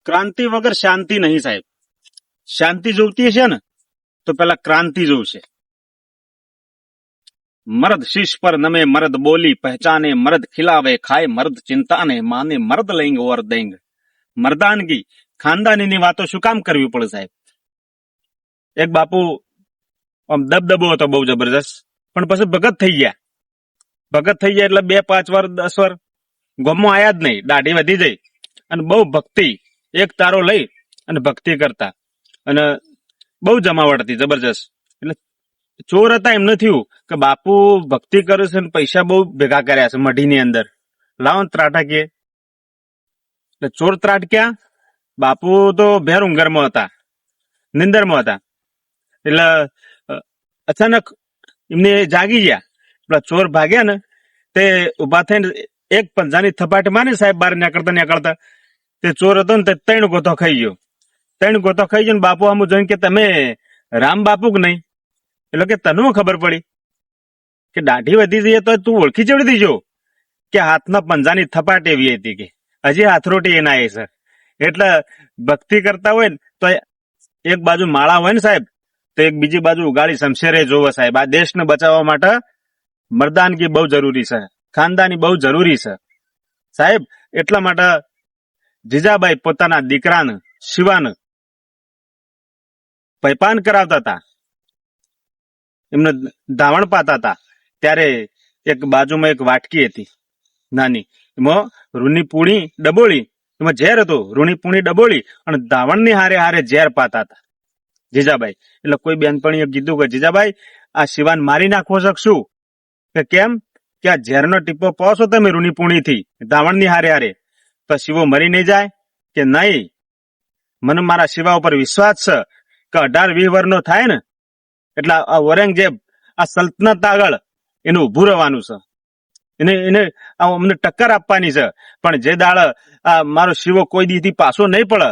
ક્રાંતિ વગર શાંતિ નહીં સાહેબ. શાંતિ જોઈતી છે ને તો પેલા ક્રાંતિ જોવશે. મર્દ શીશ પર નમે મર્દ બોલી પહેચાને મર્દ ખિલાવે ખાય મર્દ ચિંતાને માને મર્દ લેંગ ઓર દેંગ. મર્દાનગી ખાનદાનીની વાતો શું કામ કરવી પડે સાહેબ? એક બાપુ આમ દબદબો હતો બહુ જબરજસ્ત, પણ પછી ભગત થઈ ગયા. ભગત થઈ ગયા એટલે 2-5 વાર 10 વાર ગોમમાં આયા જ નહીં. દાઢી વધી જઈ અને બહુ ભક્તિ, એક તારો લઈ અને ભક્તિ કરતા, અને બહુ જમાવટ હતી જબરજસ્ત. એટલે ચોર હતા એમ થયું કે બાપુ ભક્તિ કરે છે ને પૈસા બહુ ભેગા કર્યા છે મઢીની અંદર, લાવો ને ત્રાટકીએ. એટલે ચોર ત્રાટક્યા. બાપુ તો ભેર ઊંઘરમાં હતા, નિંદરમાં હતા. એટલે અચાનક એમને જાગી ગયા. પેલા ચોર ભાગ્યા ને તે ઉભા થઈને એક પંજાની થપાટી મારી સાહેબ બહાર નીકળતા. તે ચોર હતો ને તે 3 ગોથો ખાઈ ગયો. 3 ગોથો ખાઈ ગયો ને બાપુ આમ જોઈને કે તમે રામ બાપુ કે નહીં? એટલે કે તને ખબર પડી કે દાઢી વધી જઈએ તો તું ઓળખી ચડી દીજો કે હાથના પંજાની થપાટી એવી હતી કે હજી હાથરોટી એના એ છે. એટલે ભક્તિ કરતા હોય ને તો એક બાજુ માળા હોય ને સાહેબ, તો એક બીજી બાજુ ઉગાડી શમશેરે જોવે સાહેબ. આ દેશને બચાવવા માટે મર્દાનગી બહુ જરૂરી છે, ખાનદાની બહુ જરૂરી છે સાહેબ. એટલા માટે જીજાબાઈ પોતાના દીકરાને શિવાને પૈપાન કરાવતા હતા, એમને ધાવણ પાતા હતા. ત્યારે એક બાજુમાં એક વાટકી હતી નાની, એમાં રૂની પૂણી ડબોળી, એમાં ઝેર હતું. રૂની પૂણી ડબોળી અને ધાવણની હારે હારે ઝેર પાતા હતા જીજાબાઈ. એટલે કોઈ બેનપણીએ કીધું કે જીજાબાઈ આ શિવાન મારી નાખવો શકશું? કે કેમ? કે આ ઝેરનો ટીપો પાસો તમે રૂની પૂણીથી ધાવણની હારે હારે, તો શિવો મરી નહીં જાય? કે નહીં, મને મારા શિવા ઉપર વિશ્વાસ છે કે 18-20 વર્ષનો થાય ને એટલે આ ઔરંગઝેબ આ સલ્તનત આગળ એને ઉભું રહેવાનું છે, એને અમને ટક્કર આપવાની છે. પણ જે દાળ આ મારો શિવો કોઈ દીથી પાછો નહીં પડે,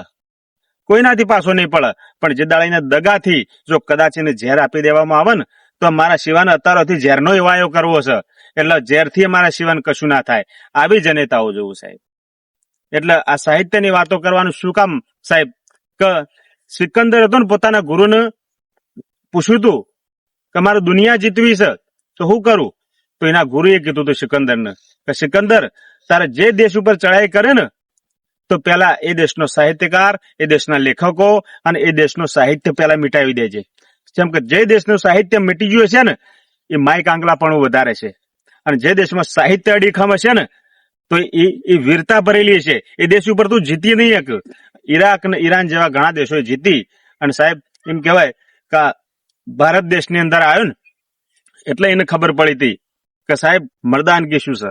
કોઈનાથી પાછો નહીં પડે, પણ જે દાળ એને દગાથી જો કદાચ એને ઝેર આપી દેવામાં આવે ને તો મારા શિવાને અત્યારથી ઝેરનો એવાયો કરવો છે. એટલે ઝેરથી મારા શિવાને કશું ના થાય. આવી જનેતાઓ જોવું સાહેબ. એટલે આ સાહિત્યની વાતો કરવાનું શું કામ સાહેબ? કે સિકંદર હતો ને પોતાના ગુરુને પૂછ્યું હતું કે મારે દુનિયા જીતવી છે તો શું કરું? તો એના ગુરુએ કીધું હતું સિકંદરને કે સિકંદર તારે જે દેશ ઉપર ચડાઈ કરે ને તો પેલા એ દેશનો સાહિત્યકાર, એ દેશના લેખકો અને એ દેશનું સાહિત્ય પેલા મિટાવી દેજે. જેમ કે જે દેશનું સાહિત્ય મિટી ગયું છે ને એ માઇક આંકલાપણું વધારે છે, અને જે દેશમાં સાહિત્ય અડીખમ હશે ને તો એ વીરતા ભરેલી છે. એ દેશ ઉપર તું જીતી નહીં એક. ઈરાક ને ઈરાન જેવા ઘણા દેશોએ જીતી, અને સાહેબ એમ કહેવાય કે ભારત દેશની અંદર આવ્યો ને એટલે એને ખબર પડી હતી કે સાહેબ મર્દાનગી શું છે.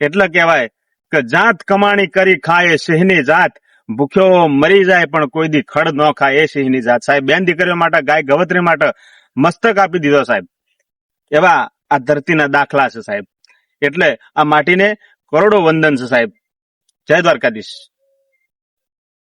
એટલે કહેવાય કે જાત કમાણી કરી ખાય સિંહની જાત, ભૂખ્યો મરી જાય પણ કોઈ દી ખડ ન ખાય એ સિંહની જાત. સાહેબ બેન દીકરીઓ માટે, ગાય ગવત્રી માટે મસ્તક આપી દીધો સાહેબ. એવા આ ધરતીના દાખલા છે સાહેબ. એટલે આ માટીને કરોડો વંદન છે સાહેબ. જય દ્વારકાધીશ.